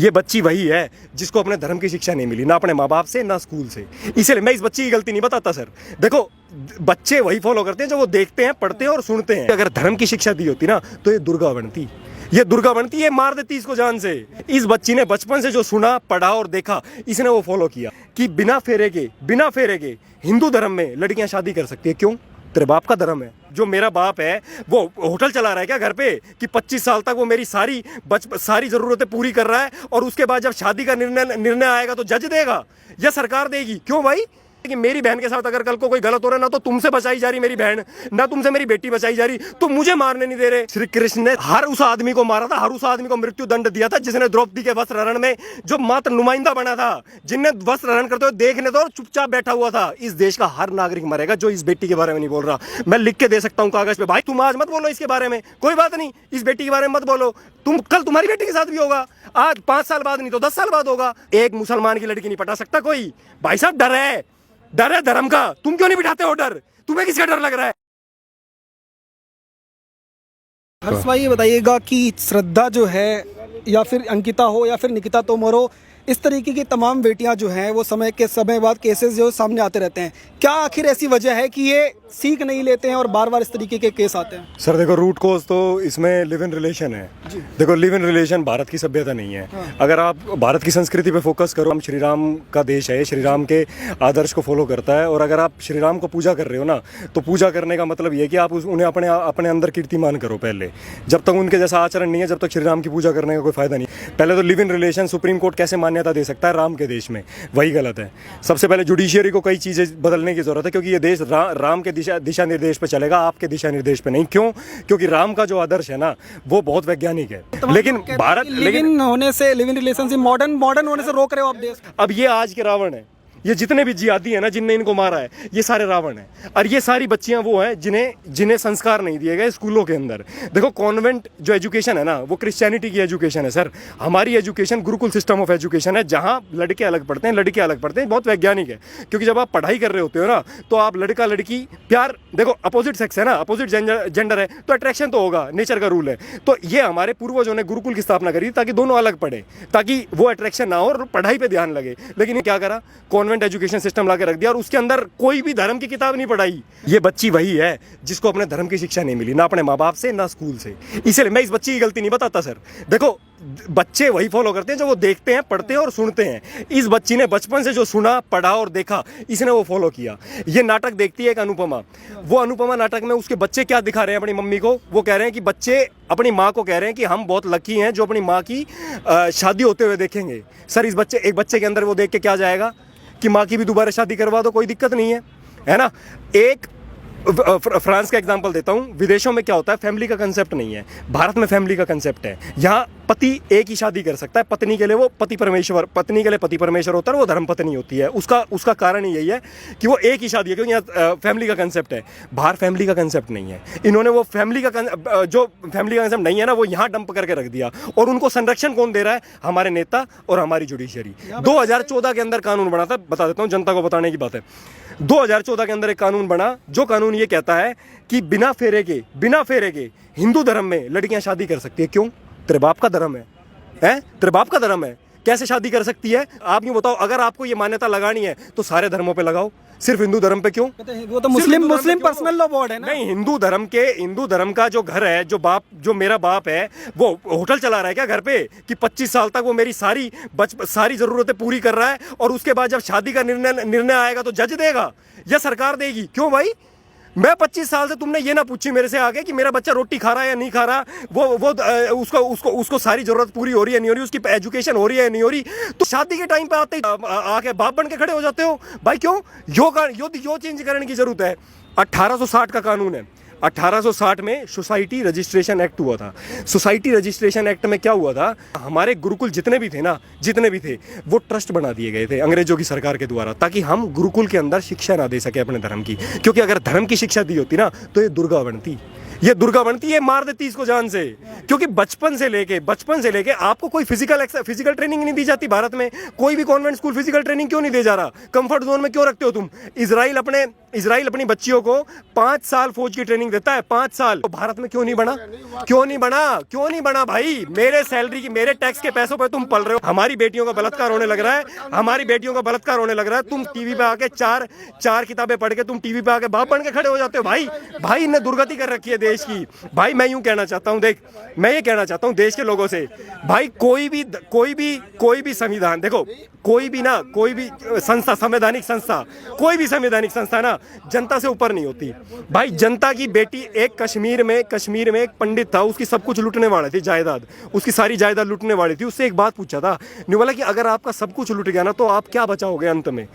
ये बच्ची वही है जिसको अपने धर्म की शिक्षा नहीं मिली, ना अपने माँ बाप से ना स्कूल से। इसलिए मैं इस बच्ची की गलती नहीं बताता सर। देखो बच्चे वही फॉलो करते हैं जो वो देखते हैं, पढ़ते हैं और सुनते हैं। अगर धर्म की शिक्षा दी होती ना तो ये दुर्गा बनती, ये मार देती इसको जान से। इस बच्ची ने बचपन से जो सुना, पढ़ा और देखा, इसने वो फॉलो किया कि बिना फेरे के हिंदू धर्म में लड़कियां शादी कर सकती है। क्यों? तेरे बाप का धर्म है। जो मेरा बाप है वो होटल चला रहा है क्या घर पे कि 25 साल तक वो मेरी सारी जरूरतें पूरी कर रहा है और उसके बाद जब शादी का निर्णय आएगा तो जज देगा या सरकार देगी? क्यों भाई? कि मेरी बहन के साथ अगर कल को कोई गलत हो रहा है, ना तो तुमसे बचाई जा रही मेरी बहन, ना तुमसे मेरी बेटी बचाई जा रही, तो मुझे मारने नहीं दे रहे। श्री कृष्ण ने हर उस आदमी को मारा था, हर उस आदमी को मृत्यु दंड दिया था जिसने द्रौपदी के वस्त्र हरण में जो मात्र नुमाइंदा बना था, जिनने वस्त्र हरण करते हुए देखने तो चुपचाप बैठा हुआ था। इस देश का हर नागरिक मरेगा जो इस बेटी के बारे में नहीं बोल रहा। मैं लिख के दे सकता हूँ कागज पे, भाई तुम आज मत बोलो इसके बारे में, कोई बात नहीं, इस बेटी के बारे में मत बोलो। कल तुम्हारी बेटी के साथ भी होगा, आज 5 साल बाद नहीं तो 10 साल बाद होगा। एक मुसलमान की लड़की नहीं पटा सकता कोई। भाई साहब डर है धर्म का। तुम क्यों नहीं बिठाते हो डर? तुम्हें किसका डर लग रहा है? हर्ष भाई ये बताइएगा कि श्रद्धा जो है या फिर अंकिता हो या फिर निकिता तोमर हो, इस तरीके की तमाम बेटियां जो हैं वो समय बाद केसेस जो सामने आते रहते हैं। क्या आखिर ऐसी वजह है कि ये सीख नहीं लेते हैं और बार बार इस तरीके के केस आते हैं? सर देखो रूट कोज तो इसमें लिव इन रिलेशन है। देखो लिव इन रिलेशन भारत की सभ्यता नहीं है। हाँ। अगर आप भारत की संस्कृति पे फोकस करो, हम श्री राम का देश है, श्री राम के आदर्श को फॉलो करता है। और अगर आप श्री राम को पूजा कर रहे हो ना, तो पूजा करने का मतलब ये है कि आप उन्हें अपने अंदर कीर्तिमान करो। पहले जब तक उनके जैसा आचरण नहीं है, जब तक श्री राम की पूजा करने का कोई फायदा नहीं। पहले तो live in relation supreme court कैसे मान्यता दे सकता है राम के देश में? वही गलत है। सबसे पहले जुडिशियरी को कई चीज़ें बदलने की जरूरत है, क्योंकि ये देश राम के दिशा निर्देश पे चलेगा, आपके दिशा निर्देश पे नहीं। क्यों? क्योंकि राम का जो आदर्श है ना वो बहुत वैज्ञानिक है। लेकिन Bharat live in relationship modern होने से रोक रहे हो आप देश। अब ये आज के रावण है, ये जितने भी जिहादी है ना, जिनने इनको मारा है, ये सारे रावण हैं। और ये सारी बच्चियां वो हैं जिन्हें संस्कार नहीं दिए गए स्कूलों के अंदर। देखो कॉन्वेंट जो एजुकेशन है ना वो क्रिश्चियनिटी की एजुकेशन है सर। हमारी education Gurukul system of education है, जहां लड़के अलग पढ़ते हैं, लड़के अलग पढ़ते हैं। बहुत वैज्ञानिक है, क्योंकि जब आप पढ़ाई कर रहे होते हो ना तो आप लड़का लड़की प्यार, देखो अपोजिट सेक्स है ना, अपोजिट जेंडर है तो अट्रैक्शन तो होगा, नेचर का रूल है। तो ये हमारे पूर्वजों ने गुरुकुल की स्थापना करी ताकि दोनों अलग पढ़े, ताकि वो अट्रैक्शन ना हो और पढ़ाई पे ध्यान लगे। लेकिन क्या करा, कॉन्वेंट एजुकेशन सिस्टम लाके रख दिया और उसके अंदर कोई भी धर्म की किताब नहीं पढ़ाई। ये बच्ची वही है जिसको अपने धर्म की शिक्षा नहीं मिली, ना अपने माँ बाप से ना स्कूल से। इसलिए मैं इस बच्ची की गलती नहीं बताता सर। देखो बच्चे वही फॉलो करते हैं जो वो देखते हैं, पढ़ते हैं और सुनते हैं। इस बच्ची ने बचपन से जो सुना, पढ़ा और देखा, इसने वो फॉलो किया। ये नाटक देखती है एक अनुपमा, वो अनुपमा नाटक में उसके बच्चे क्या दिखा रहे हैं अपनी मम्मी को? वो कह रहे हैं कि बच्चे अपनी माँ को कह रहे हैं कि हम बहुत लकी हैं जो अपनी माँ की शादी होते हुए देखेंगे। सर एक बच्चे के अंदर वो देख के क्या जाएगा कि माँ की भी दोबारा शादी करवा दो, कोई दिक्कत नहीं है ना। एक फ्रांस का एग्जांपल देता हूँ। विदेशों में क्या होता है, फैमिली का कंसेप्ट नहीं है। भारत में फैमिली का कंसेप्ट है। यहाँ पति एक ही शादी कर सकता है, पत्नी के लिए वो पति परमेश्वर होता है, वो धर्म पत्नी होती है। उसका कारण यही है कि वो एक ही शादी है, क्योंकि यहाँ फैमिली का कंसेप्ट है। बाहर फैमिली का कंसेप्ट नहीं है। इन्होंने वो फैमिली का कंसेप्ट नहीं है ना, वो यहाँ डंप करके रख दिया। और उनको संरक्षण कौन दे रहा है? हमारे नेता और हमारी जुडिशियरी। 2014 के अंदर कानून बना था, बता देता हूँ, जनता को बताने की बात है। 2014 के अंदर एक कानून बना, जो कानून ये कहता है कि बिना फेरे के हिंदू धर्म में लड़कियां शादी कर सकती है। क्यों? तेरे बाप का धर्म है? तेरे बाप का धर्म है, कैसे शादी कर सकती है? आप यूँ बताओ, अगर आपको ये मान्यता लगानी है तो सारे धर्मों पे लगाओ, सिर्फ हिंदू धर्म पे क्यों? वो तो मुस्लिम पर्सनल लॉ बोर्ड है ना। नहीं, हिंदू धर्म का जो घर है, जो मेरा बाप है, वो होटल चला रहा है क्या घर पे कि 25 साल तक वो मेरी सारी जरूरतें पूरी कर रहा है और उसके बाद जब शादी का निर्णय आएगा तो जज देगा या सरकार देगी? क्यों भाई? मैं 25 साल से तुमने ये ना पूछी मेरे से आगे कि मेरा बच्चा रोटी खा रहा है या नहीं खा रहा, उसको सारी जरूरत पूरी हो रही है नहीं हो रही, उसकी एजुकेशन हो रही है नहीं हो रही, तो शादी के टाइम पे आते ही आके बाप बन के खड़े हो जाते हो। भाई क्यों? यो चेंज करने की जरूरत है। 1860 का कानून है। 1860 में सोसाइटी रजिस्ट्रेशन एक्ट हुआ था। सोसाइटी रजिस्ट्रेशन एक्ट में क्या हुआ था, हमारे गुरुकुल जितने भी थे वो ट्रस्ट बना दिए गए थे अंग्रेजों की सरकार के द्वारा, ताकि हम गुरुकुल के अंदर शिक्षा ना दे सके अपने धर्म की। क्योंकि अगर धर्म की शिक्षा दी होती ना तो ये दुर्गा बनती, ये मार देती इसको जान से। क्योंकि बचपन से लेके आपको कोई फिजिकल ट्रेनिंग नहीं दी जाती भारत में। कोई भी कॉन्वेंट स्कूल फिजिकल ट्रेनिंग क्यों नहीं दे जा रहा? कंफर्ट जोन में क्यों रखते हो तुम? इजराइल अपने इजराइल अपनी बच्चियों को 5 साल फौज की ट्रेनिंग देता है, 5 साल। तो भारत में क्यों नहीं बना? क्यों नहीं बना? क्यों नहीं बना भाई? मेरे सैलरी की, मेरे टैक्स के पैसों पे तुम पल रहे हो। हमारी बेटियों का बलात्कार होने लग रहा है, हमारी बेटियों का बलात्कार होने लग रहा है। तुम टीवी पे आके चार किताबें पढ़ के तुम टीवी पे आके बाप बन के खड़े हो जाते हो। भाई इनने दुर्गति कर रखी है देश की। भाई मैं यूं कहना चाहता हूं, देख मैं ये कहना चाहता हूं देश के लोगों से, भाई कोई भी संविधान देखो, कोई भी संस्था, संवैधानिक संस्था, कोई भी संवैधानिक संस्था ना जनता से ऊपर नहीं होती। भाई जनता की बेटी, एक कश्मीर में एक पंडित था, उसकी सब कुछ लूटने वाली थी, जायदाद, उसकी सारी जायदाद लूटने वाली थी। उससे एक बात पूछा था, नहीं बोला कि अगर आपका सब कुछ लूट गया ना तो आप क्या बचाओगे अंत में?